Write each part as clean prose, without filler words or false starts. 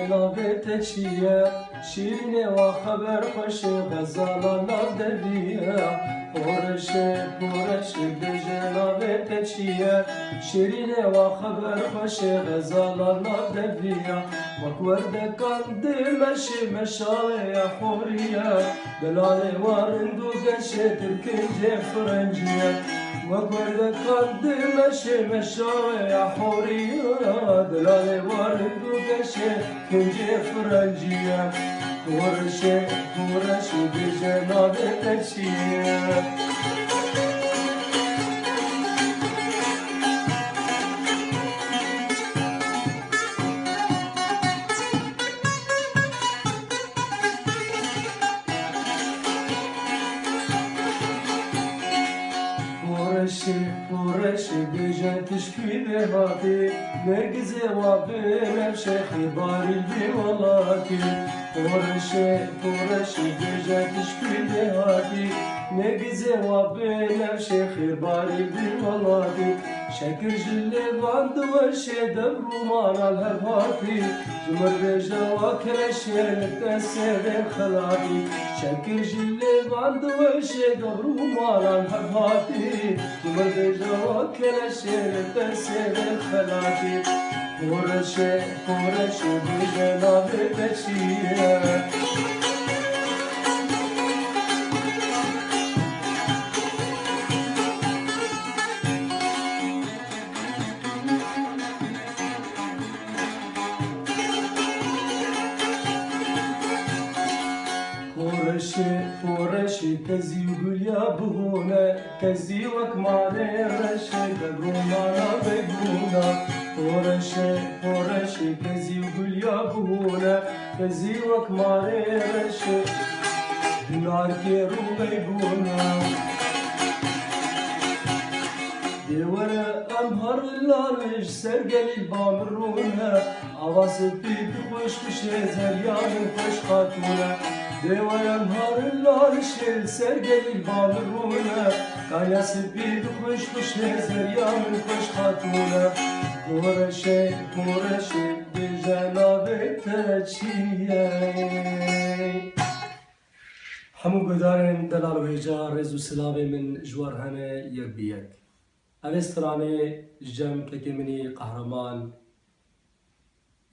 جنابت چیه شیرین و خبر خوش غزالا ناف دبیه پرش به جنابت چیه شیرین و خبر خوش غزالا ناف دبیه وکورد کندمش مشاوی خوریه دلال وارند و گشه ترکنج فرنجیه وكل قد مشاوي حورية دلالي وارد وقشي كنجي فرنجية ورشي بجناب تشية پرشی بیجن تشکی دهاتی نرگزی و بینم شیخی باری دیولاتی پرشی بیجن تشکی دهاتی نرگزی و بینم شیخی باری دیولاتی شکر جلی باند و شیدم رومان الهباتی جمر بیجن و کرشیر تسیر خلاتی شکر جلی باند و شیدم رومان الهباتی جمر بیجن و کرشیر تسیر خلاتی پرشی بیجن و بچیه پرشی کزی گلیا بهونه کزی وکمانه رشه دگومانا بگونا پرشی کزی گلیا بهونه کزی وکمانه رشه نارکی رو بگونا دیوره امهر لالش سرگلی بامرونه آواز بید خوش بشه زریان خوش خاتونه دیوره امهر لالش سرگلی بامرونه کایا بید خوش بشه زریان خوش خاتونه پرشی به جناب تچیه همو گدارن دلال و هجا رز و سلاوه من جوار همه یک بیک اوسترانه جم که منی قهرمان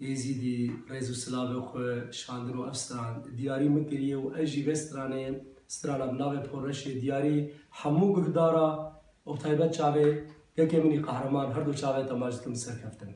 یزیدی رز و سلاوه خو شاندن و افستران دیاری مکریه و اجی وسترانه سترانه بناوه پرش دیاری همو گدارا و تایبت چاوه که منی قهرمان هر دو چاوه تماجتم سرکفتن